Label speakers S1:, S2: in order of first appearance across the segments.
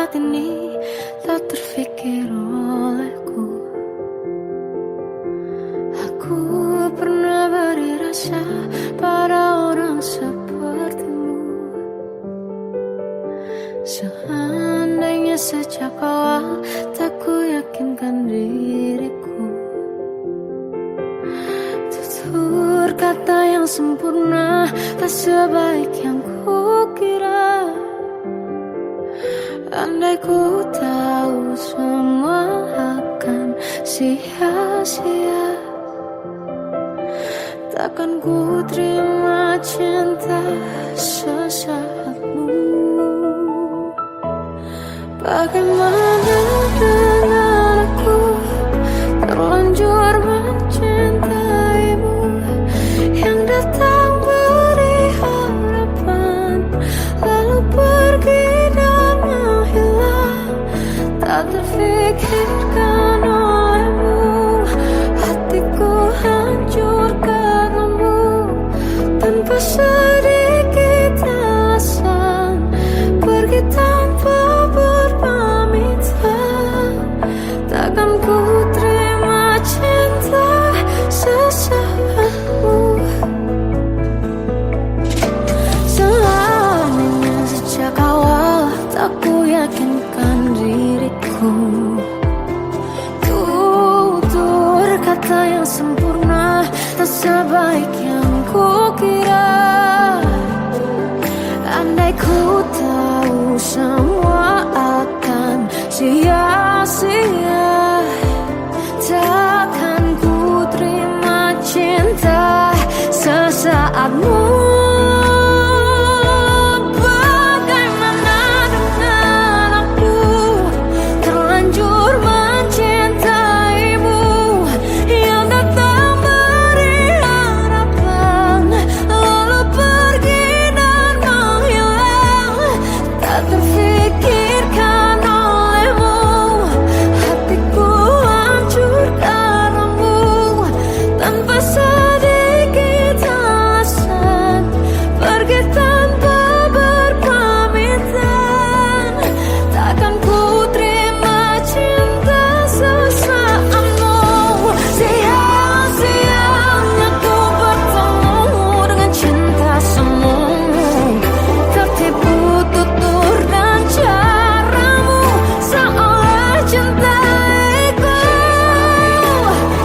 S1: saat ini tak terfikir olehku. Aku pernah beri rasa pada orang sepertimu. Seandainya sejak awal tak ku yakinkan diriku, tutur kata yang sempurna tak sebaik yang ku kira. Andai ku tahu semua akan sia-sia, takkan ku terima cinta sesaatmu. Bagaimana dengan aku, terlanjur mencintaimu, yang datang beri harapan lalu pergi dan menghilang. Tak terfikirkan olehmu, hatiku hancur karenamu. Tanpa sedikit alasan, pergi tanpa berpamitan. Takkan ku terima cinta sesaatmu. Seandainya sejak awal tak ku yakinkan diriku, tutur kata yang sempurna tak sebaik yang ku kira. Andai ku tahu semua akan sia-sia, takkan ku terima cinta sesaatmu. Bagaimana dengan aku, terlanjur mencintaimu, yang datang beri harapan lalu pergi dan menghilang. Tak terfikirkan olehmu, hatiku hancur karenamu. Tanpa sedikit alasan, pergi tanpa berpamitan. Takkan ku terima cinta sesaatmu. Sia-sianya ku bertemu dengan cinta semu, tertipu tutur dan caramu, seolah cintaiku.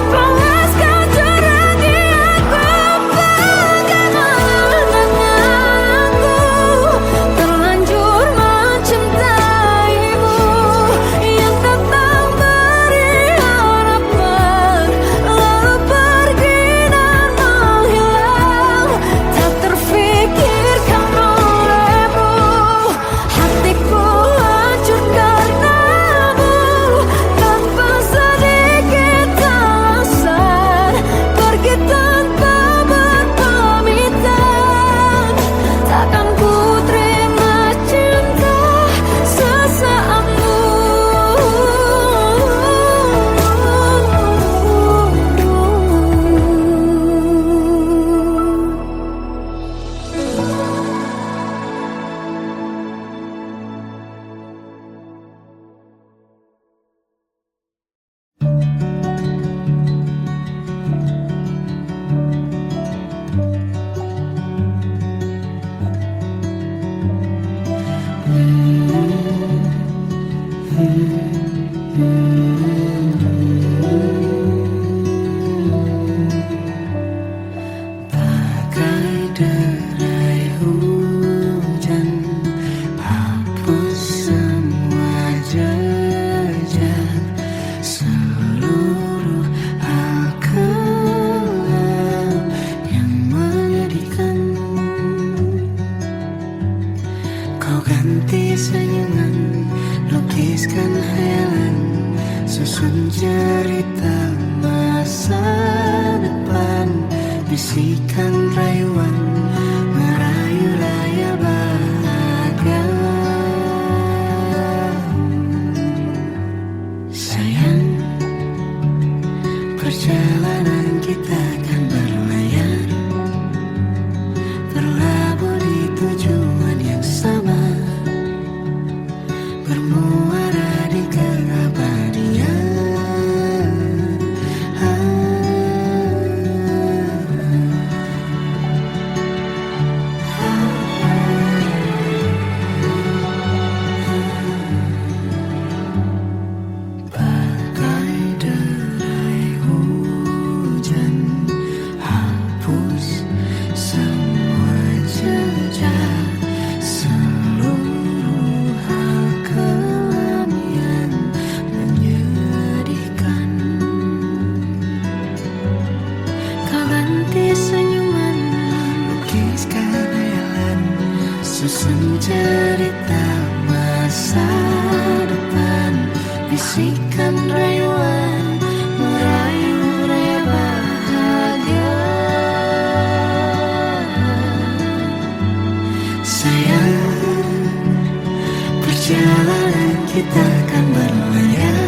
S1: Panaskan jurang aku, bagaimana dengan aku, terlanjur mencintaimu, yang datang beri harapan lalu pergi dan menghilang. Tak terfikirkan olehmu, hatiku hancur karenamu. Tanpa sedikit alasan, pergi tanpa berpamitan. Takkan ku terima cinta sesaatmu. Bagai derai hujan, hapus semua jejak, seluruh hal kelam yang menyedihkan. Kau ganti senyuman, lukiskan hayalan, susun cerita masa depan. Bisikan rayuan, merayu layar bahagia. Sayang, perjalanan kita kan berlayar, berlabuh di tujuan yang sama, bermula bisikan rayuan merayu raya bahagia. Sayang, perjalanan kita akan berlayar,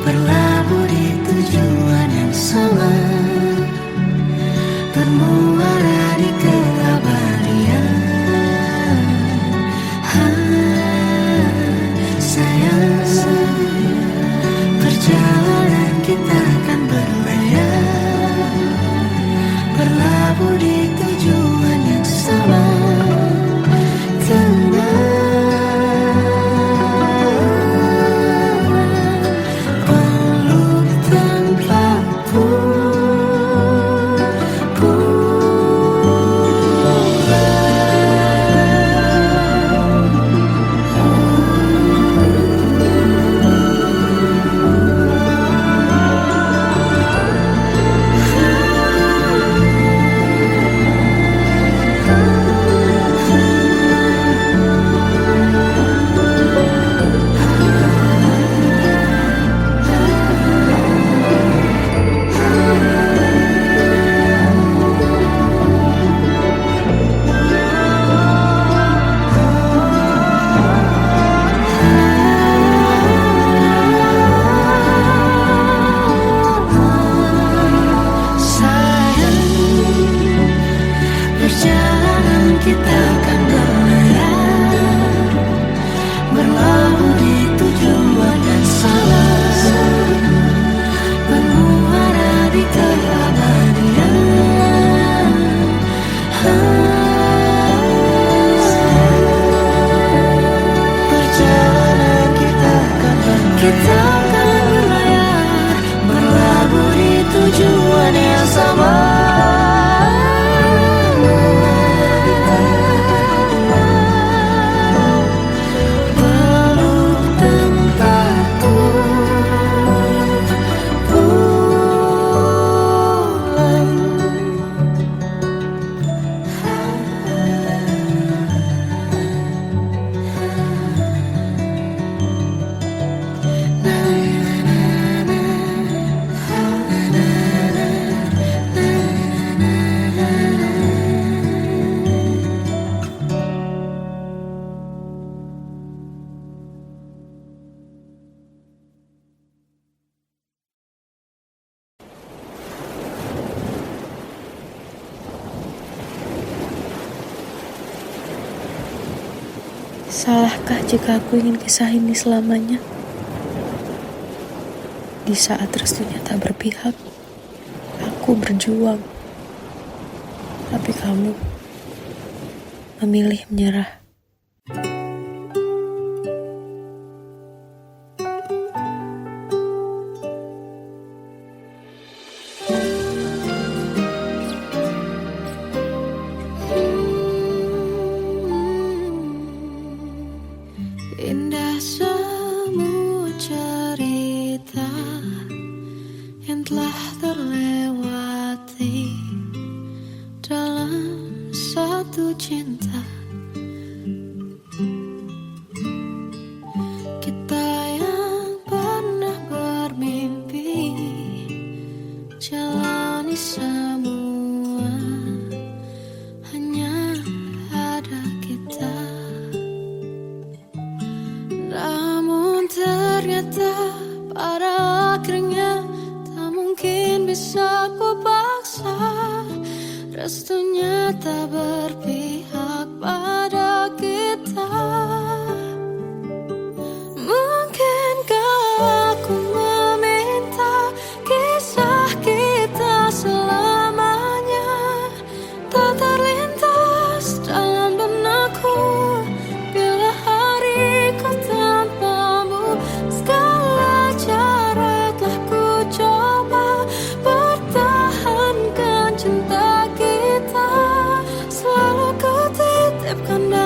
S1: berlabuh di tujuan yang sama, bermuara di keabadian. Sayang, perjalanan kita akan berlayar, berlabuh di tujuan yang sama. Kita akan berlayar, berlabuh di tujuan yang sama, bermuara di keabadian. Perjalanan kita akan berlayar, berlabuh di tujuan yang sama.
S2: Salahkah jika aku ingin kisah ini selamanya? Di saat restunya tak berpihak, aku berjuang. Tapi kamu memilih menyerah.
S1: Indah semua cerita yang telah terlewati dalam satu cinta. Kita yang pernah bermimpi jalani semua, hanya ada kita. Namun ternyata pada akhirnya tak mungkin bisa ku paksa. Restunya tak berpihak pada kita. Mungkinkah aku meminta kisah kita selamanya tak terlintas dalam benakku bila hariku tanpamu. Segala cara telah ku coba pertahankan cinta kita, selalu ku titipkan.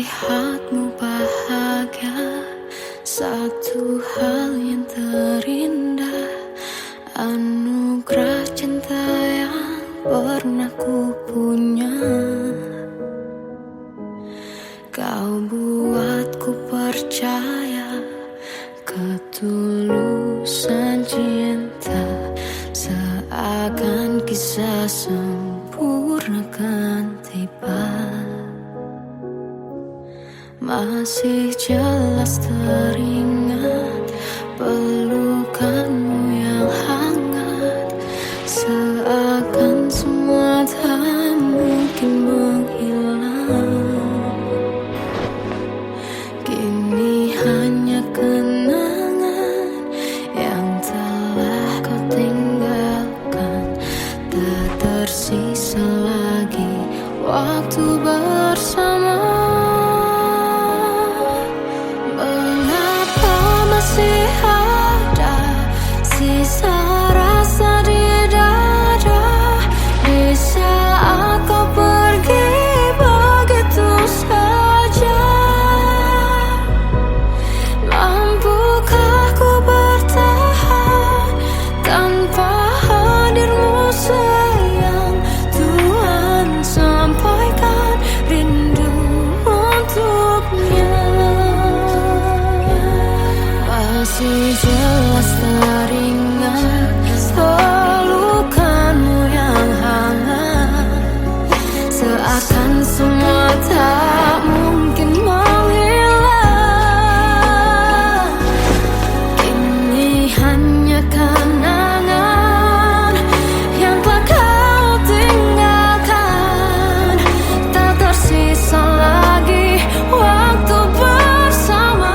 S2: melihatmu bahagia, satu hal yang terindah, anugerah cinta yang pernah ku punya. Kau buatku percaya ketulusan cinta, seakan kisah sempurna kan tiba. Masih jelas teringat pelukanmu yang hangat, seakan semua tak mungkin menghilang. Kini hanya kenangan yang telah kau tinggalkan, tak tersisa lagi waktu bersama. Masih ada sisa rasa di dada di saat kau pergi begitu saja. Mampukah ku bertahan tanpa hadirmu sayang? Tuhan sampaikan rindu untuknya. Masih jelas teringat pelukanmu yang hangat, seakan semua tak mungkin menghilang. Kini hanya kenangan yang telah kau tinggalkan, tak tersisa lagi waktu bersama.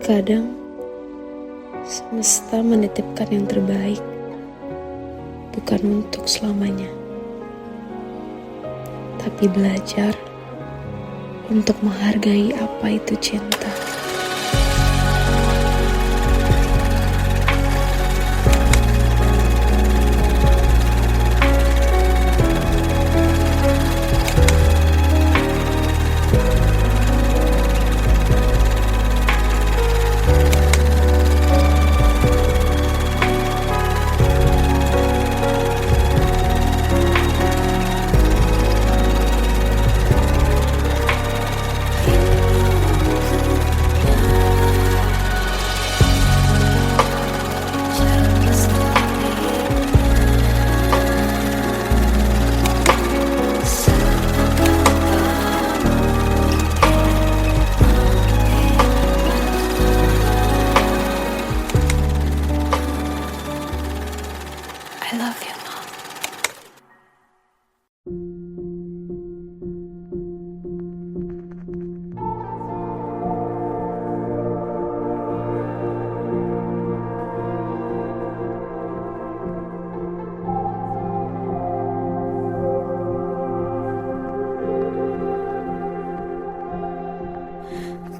S3: Kadang semesta menitipkan yang terbaik, bukan untuk selamanya, tapi belajar untuk menghargai apa itu cinta.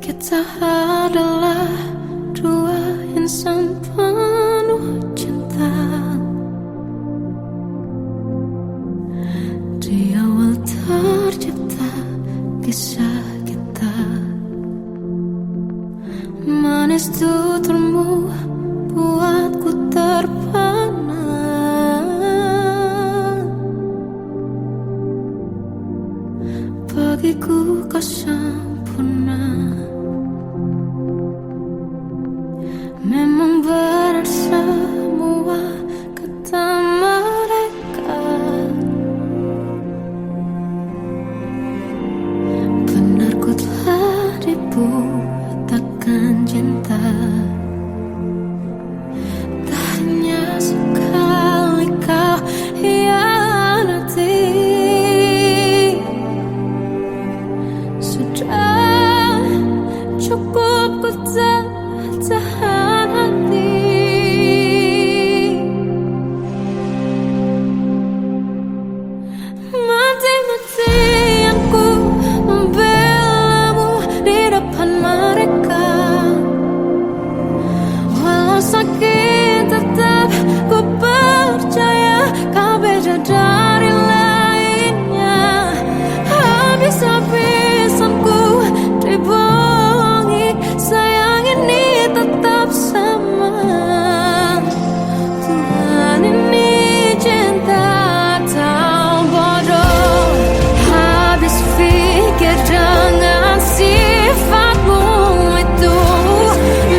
S1: Kita adalah dua insan penuh cinta. Di awal tercipta kisah kita, manis tuturmu buatku terpana. Bagiku kau sempurna. Memang benar semua kata mereka, benar ku telah dibutakan cinta. Tak hanya sekali kau hianati, sudah cukup ku tahan hati. Mati-matian ku membelamu di depan mereka. Walau sakit tetap ku percaya kau beda dari lainnya. Habis-habisan ku dibohongi, sayang ini tetap sama. Tuhan ini cinta atau bodoh. Habis pikir dengan sifatmu itu,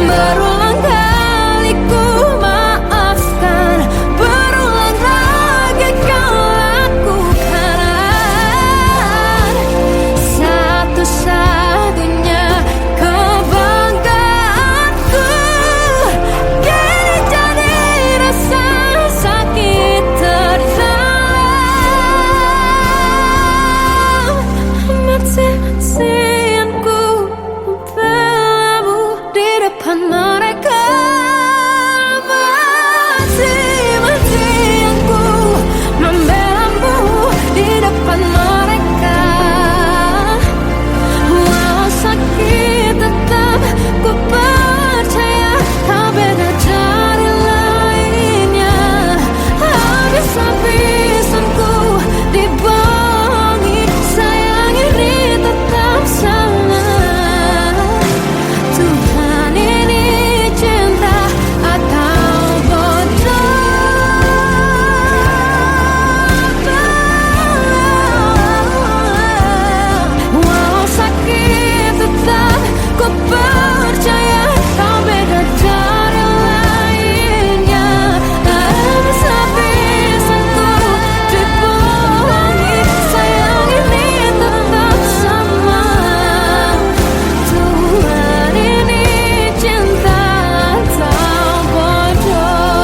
S1: berulang kali ku maafkan, berulang lagi kau lakukan. Satu-satunya kebanggaanku kini jadi rasa sakit terdalam. Mati-matian ku membelamu di depan mereka. Mati-matian ku membelamu di depan mereka. Walau sakit tetap ku percaya kau beda dari lainnya. Habis-habisan ku dibohongi, sayang ini tetap sama. Tuhan ini cinta atau bodoh. Walau sakit tetap ku percaya kau beda dari lainnya. Habis-habisan ku dibohongi, sayang ini tetap sama. Tuhan ini cinta atau bodoh.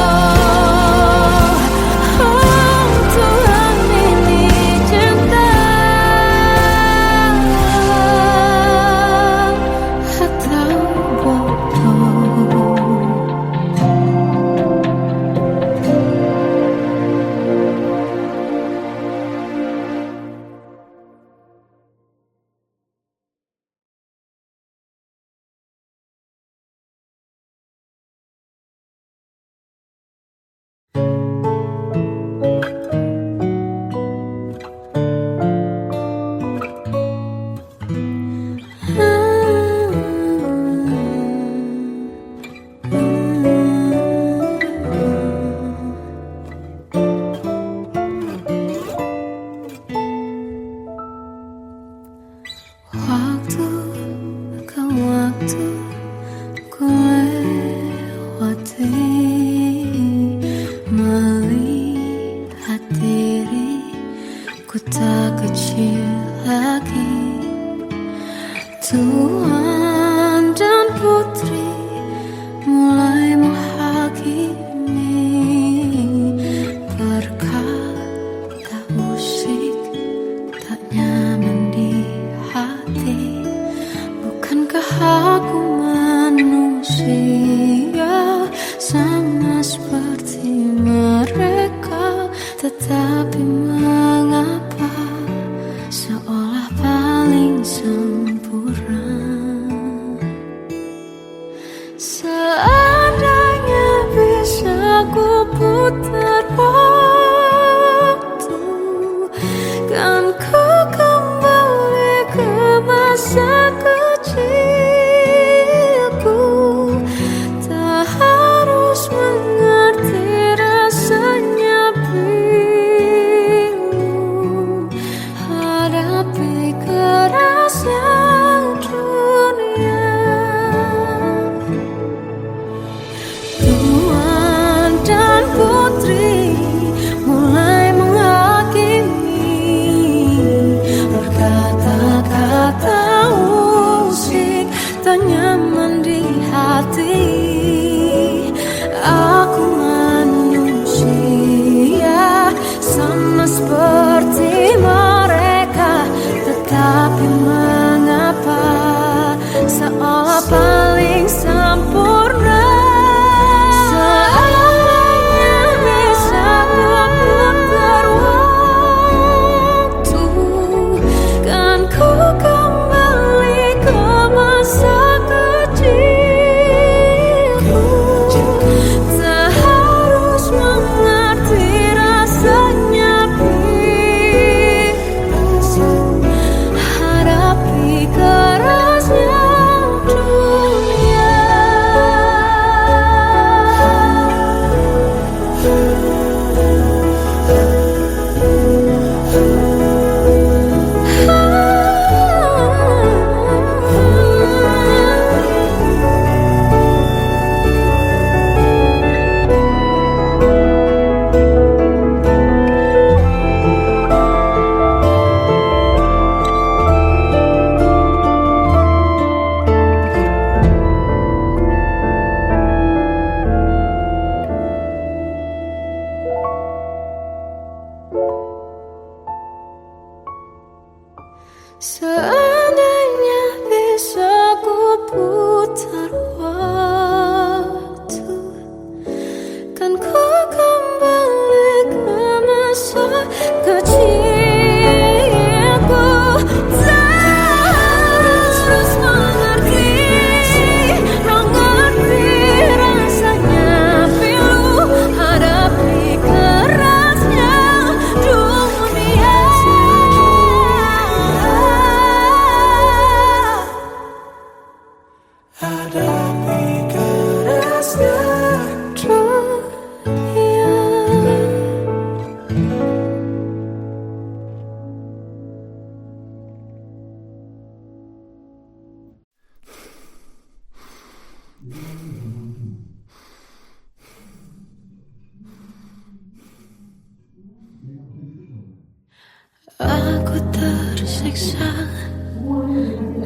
S1: Oh, Tuhan ini cinta atau bodoh. Waktu ke waktu ku lewati, melihat diri ku tak kecil lagi. Tuan dan putri mulai menghakimi, berkata musik tak nyaman di hati. Bukankah aku manusia sama seperti mereka? Tetapi mengapa seolah paling sempurna? putar waktu, kan ku kembali ke masa kecilku. Tak harus mengerti rasanya bingung hadapi kerasnya dunia. Tuan dan putri mulai menghakimi, berkata-kata musik tak nyaman di hati. Aku manusia sama seperti mereka, tetapi mengapa seolah paling sempurna. Seandainya bisa ku putar waktu, kan ku kembali ke masa kecilku. Tak harus mengerti rasanya bingung hadapi kerasnya dunia. Seandainya bisa ku putar waktu, kan ku kembali ke masa kecilku. Tak harus mengerti rasanya pilu hadapi kerasnya dunia. Hadapi kerasnya dunia. Aku tersiksa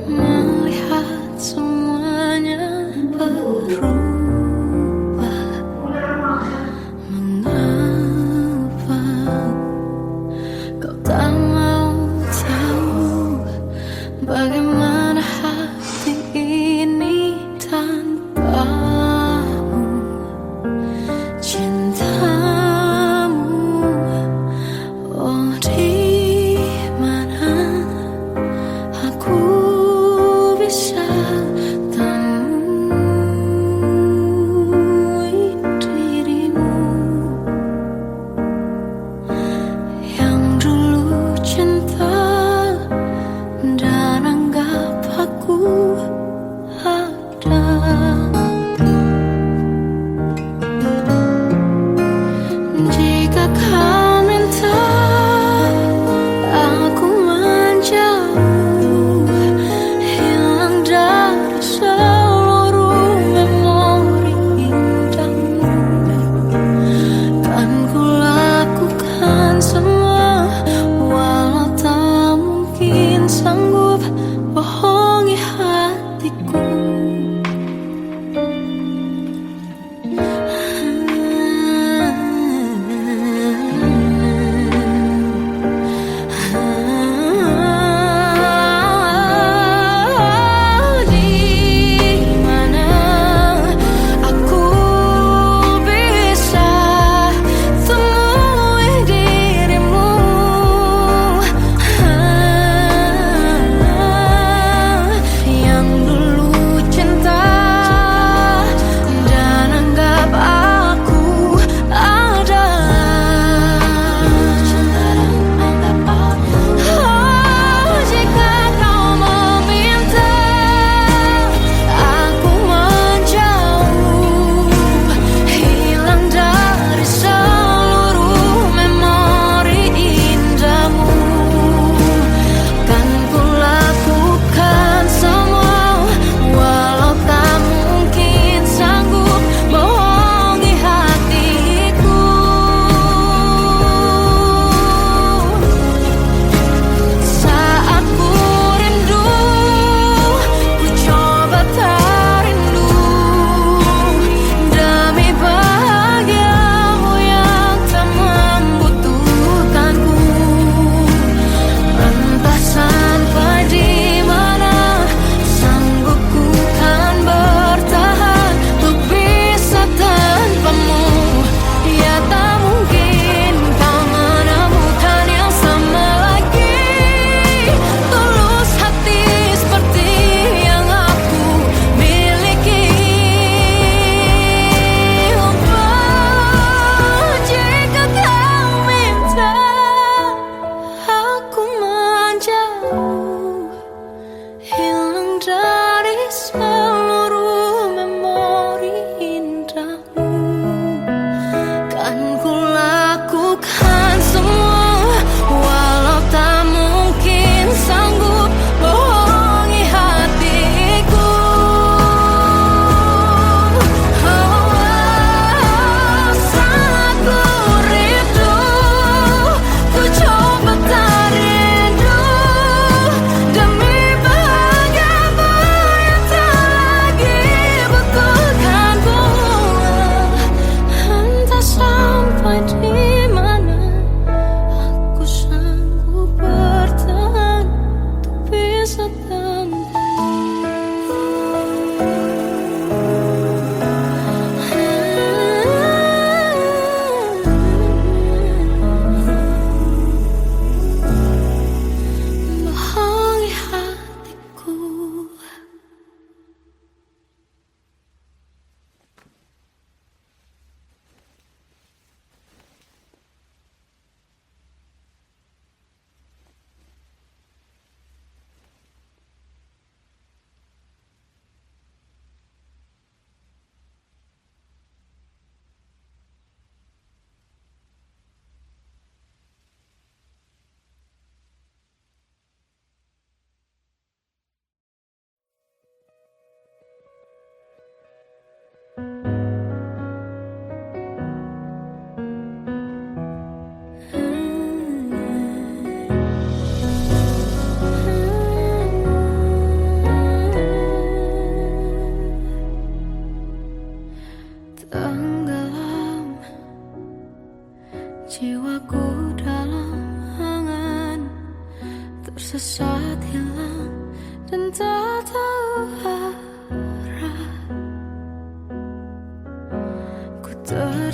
S1: melihat semuanya berubah. Mengapa kau tak mau tahu bagaimana hati ini tanpamu? Cintamu, oh di mana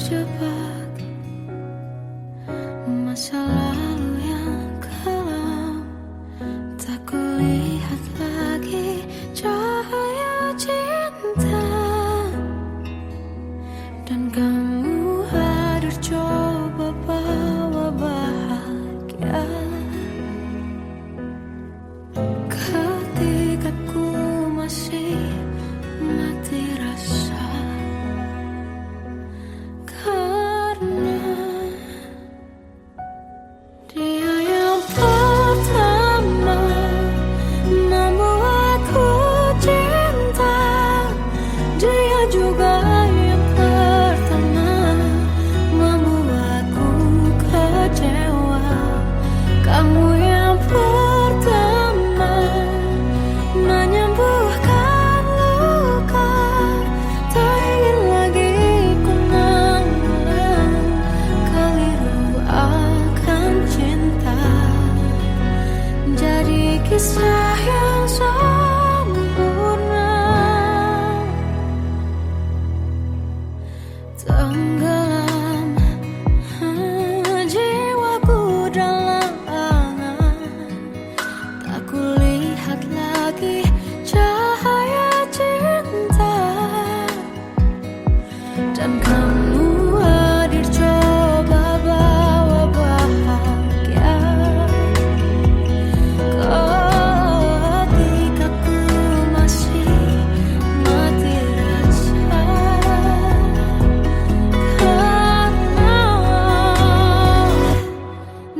S1: terjebak masa lalu yang kelam. Tak kulihat lagi cahaya cinta, dan kamu hadir coba bawa bahagia. Ketika ku masih mati rasa, karena dia yang pertama membuatku cinta. Dia juga yang pertama membuatku kecewa. Kamu yang pertama menyembuhkan luka. Tak ingin lagi ku mengulang keliru akan cinta. Jadi kisah yang sempurna, tenggelam jiwaku dalam angan. Tak kulihat lagi cahaya cinta, dan kamu hadir coba bawa bahagia. Ketika ku masih mati rasa, karena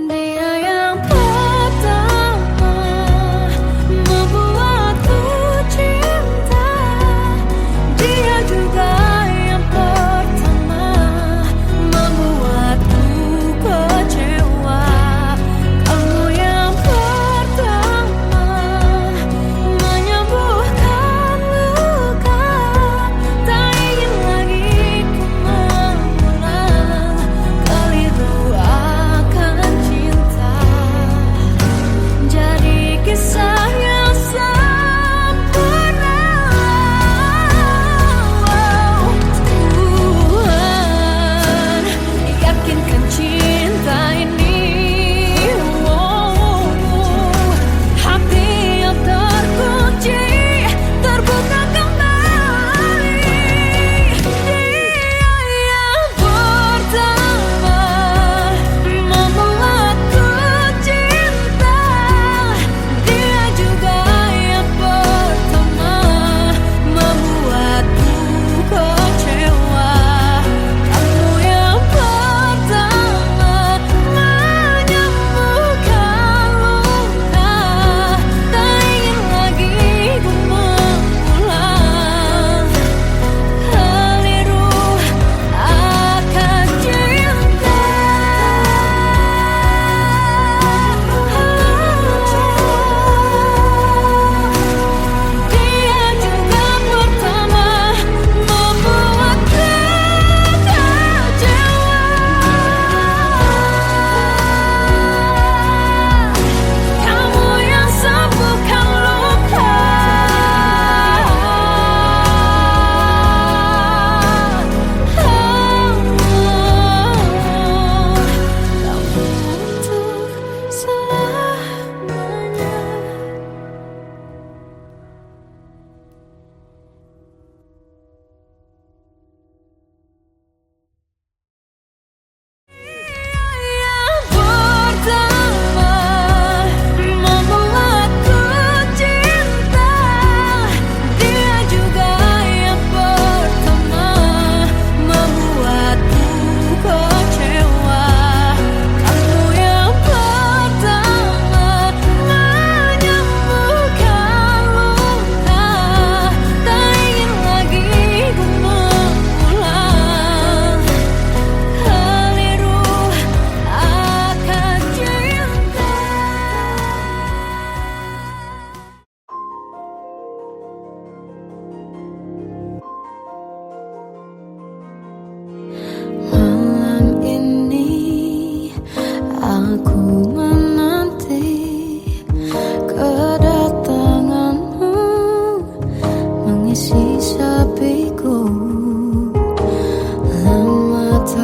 S1: dia yang pertama membuatku cinta. Dia juga yang pertama membuatku kecewa. Kamu yang pertama menyembuhkan luka. Tak ingin lagi ku mengulang keliru akan cinta. Jadi kisah yang sempurna. Tuhan yakinkan cinta ini. Hati yang terkunci terbuka kembali. Dia yang pertama membuatku cinta. Dia juga yang pertama membuatku kecewa. Kamu yang pertama menyembuhkan luka. Tak ingin lagi ku mengulang keliru akan cinta. Dia juga pertama membuatku kecewa. Kamu yang sembuhkan luka. Kamu untuk selamanya. Yang pertama membuatku cinta. Dia juga yang pertama membuatku kecewa. Kamu yang pertama menyembuhkan luka. Tak ingin lagi ku mengulang keliru akan cinta. Malam ini aku menanti kedatanganmu mengisi sepiku. Lama tak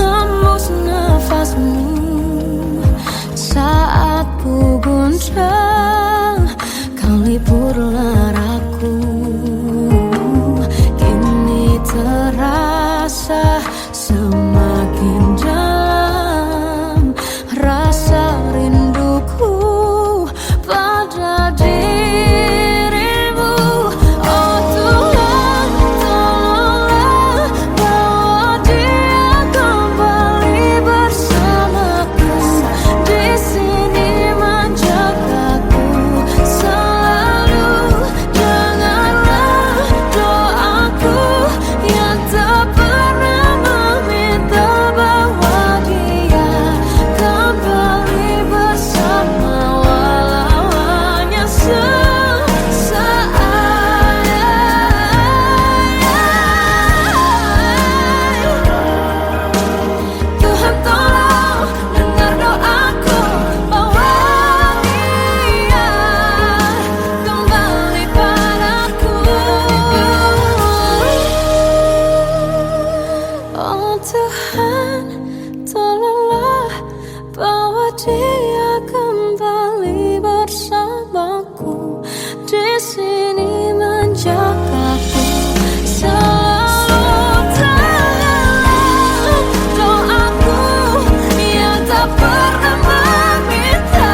S1: hembus nafasmu saat ku gundah, kau liburlah aku. Kini terasa semakin dalam rasa rinduku pada dirimu. Oh Tuhan, tolonglah bawa dia kembali bersamaku. Di sini menjagaku selalu. Dengarlah doaku yang tak pernah meminta bawa dia kembali bersama, walau hanya sesaat. Tuhan tolong dengar doaku, bawa dia kembali padaku. Oh Tuhan, tolonglah bawa dia kembali bersamaku. Di sini menjagaku selalu. Dengarlah doaku yang tak pernah meminta,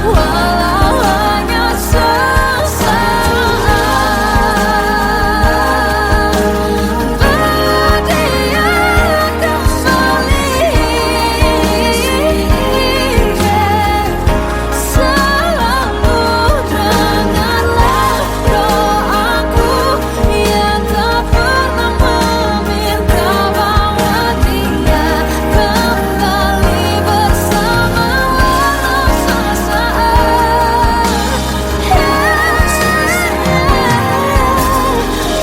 S1: walau hanya sesaat. Bawa dia kembali selalu. Dengarlah doaku yang tak pernah meminta, bawa dia kembali bersama, walau sesaat.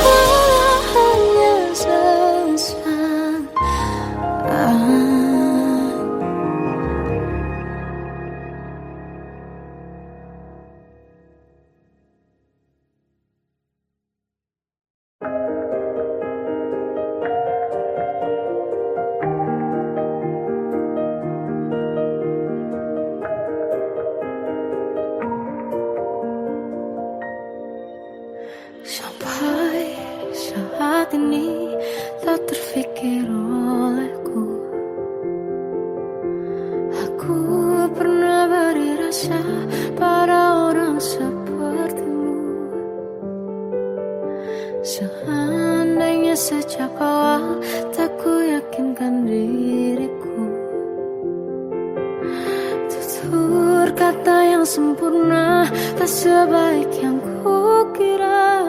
S1: Walau hanya sesaat. Sampai saat ini tak terfikir olehku, aku pernah beri rasa pada orang sepertimu. Seandainya sejak awal tak ku yakinkan diriku, tutur kata yang sempurna tak sebaik yang ku kira.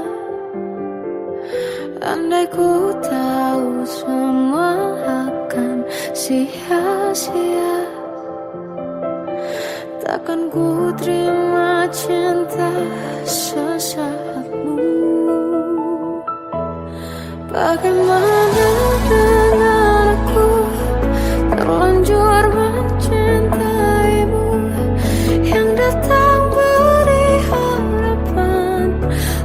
S1: Andai ku tahu semua akan sia-sia, takkan ku terima cinta sesaatmu. Bagaimana dengan aku terlanjur mencintaimu, yang datang beri harapan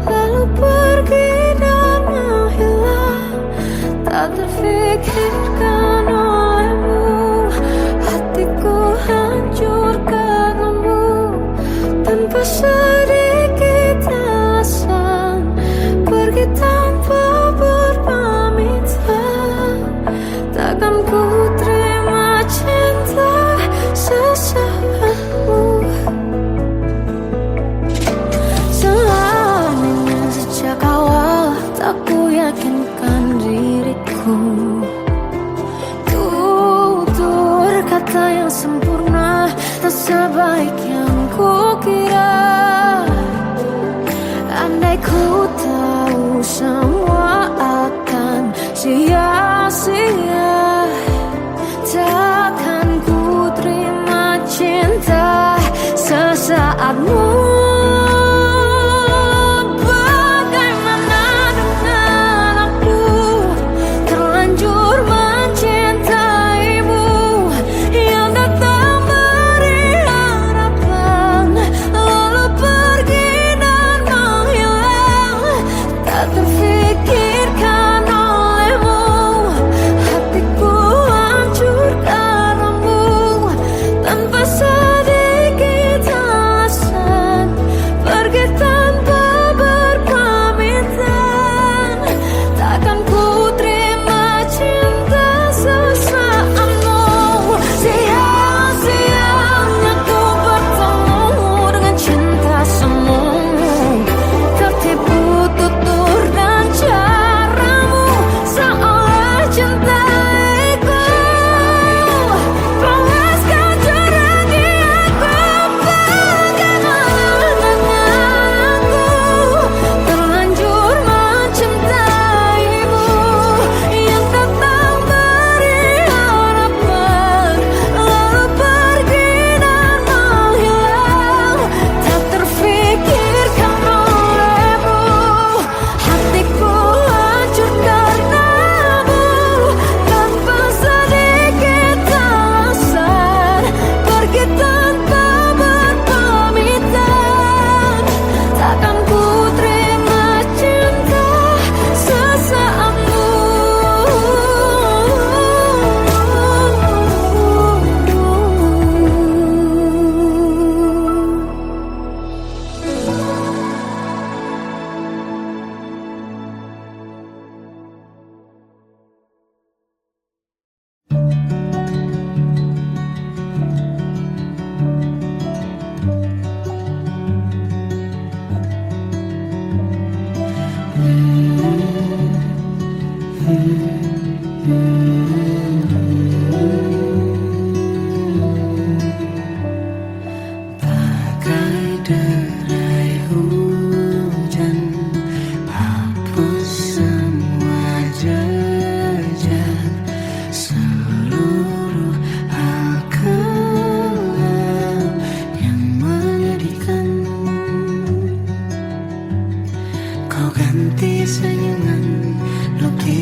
S1: lalu pergi dan menghilang, tak terfikirkan olehmu. Hatiku hancur karenamu tanpa sedikit alasan, pergi tanpa berpamitan. Takkan ku terima cinta sesaatmu. Seandainya sejak awal tak ku yakinkan diriku, tutur kata yang sempurna tak sebaik yang ku kira. Andai ku tahu semua akan sia-sia, takkan ku terima cinta sesaatmu. Bagaimana dengan aku terlanjur mencintaimu, yang datang beri harapan lalu pergi dan menghilang, tak terfikir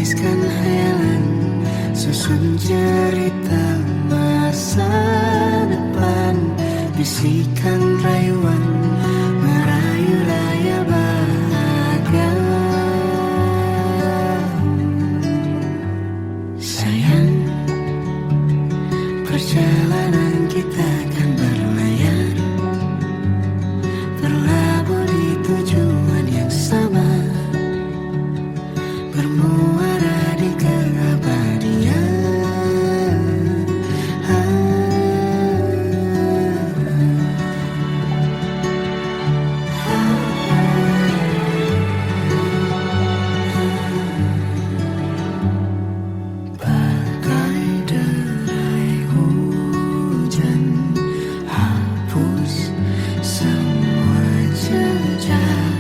S1: Lukiskan hayalan, susun cerita masa depan, bisikan rayuan, merayu raya bahagia. Sayang, perjalanan kita akan berlayar, berlabuh di tujuan yang sama, bermuara di keabadian. Bagai derai hujan, hapus semua jejak,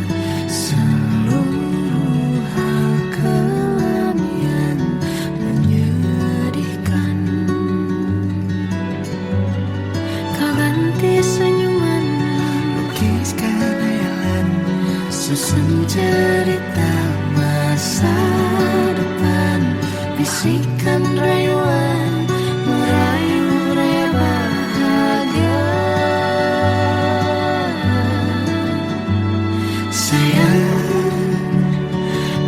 S1: seluruh hal kelam yang menyedihkan. Kau ganti senyuman, lukiskan hayalan, susun cerita masa depan, bisikan rayuan, merayu raya bahagia. Sayang,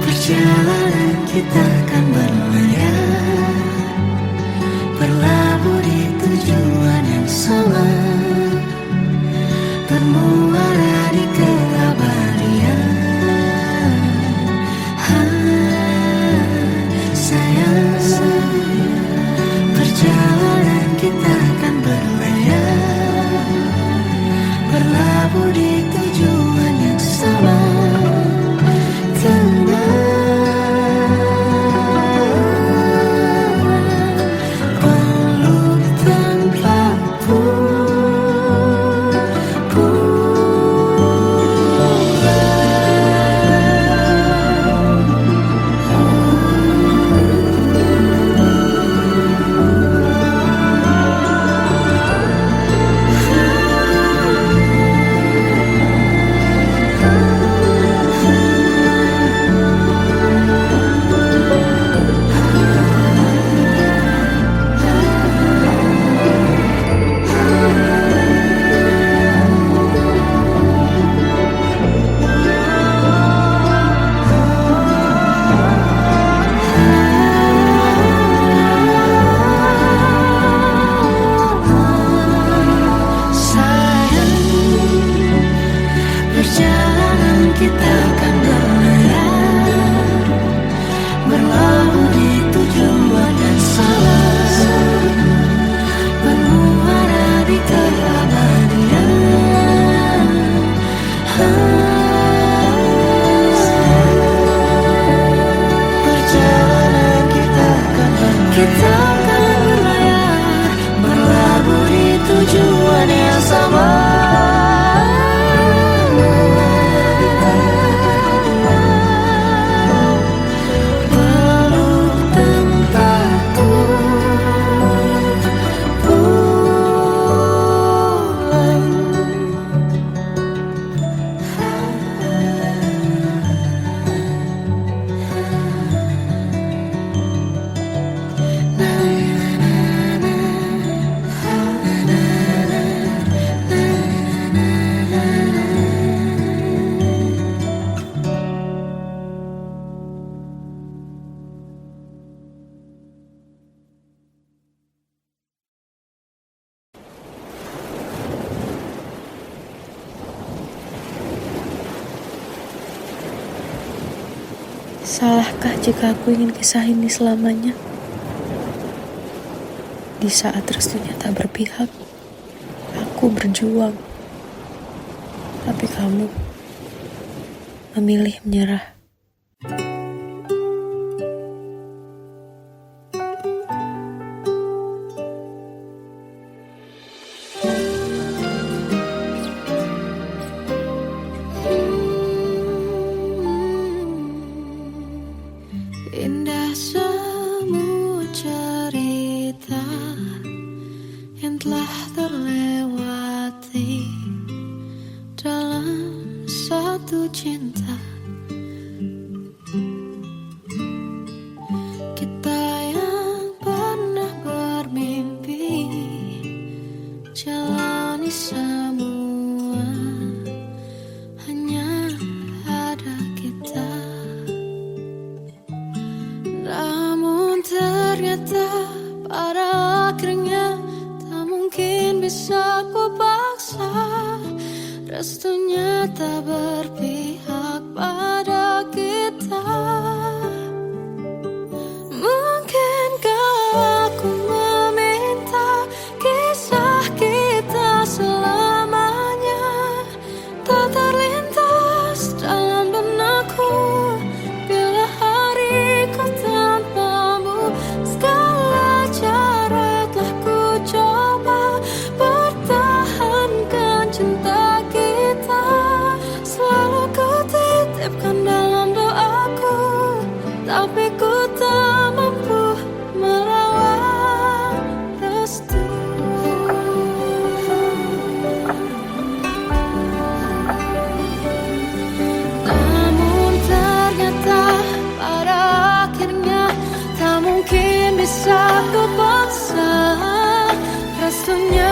S1: perjalanan kita akan berlayar, berlabuh di tujuan yang sama, bermuara di keabadian. Sayang, perjalanan kita akan berlayar, berlabuh di tujuan yang sama, peluk tanpa perjalanan kita akan berlayar, berlabuh di tujuan yang sama, bermuara di keabadian. Perjalanan kita akan berlayar, berlabuh di tujuan yang sama.
S2: Salahkah jika aku ingin kisah ini selamanya? Di saat restunya tak berpihak, aku berjuang. Tapi kamu memilih menyerah.
S1: Indah semua cerita yang telah terlewati dalam satu cinta. ternyata pada akhirnya tak mungkin bisa ku paksa. Restunya tak berpihak pada kita. Mungkinkah aku meminta kisah kita selamanya tak terlintas dalam benakku bila hariku tanpamu. Segala cara telah ku coba pertahankan cinta kita. Selalu ku titipkan dalam doaku, tapi ku tak mampu melawan restu. Namun ternyata pada akhirnya tak mungkin bisa ku paksa. Restunya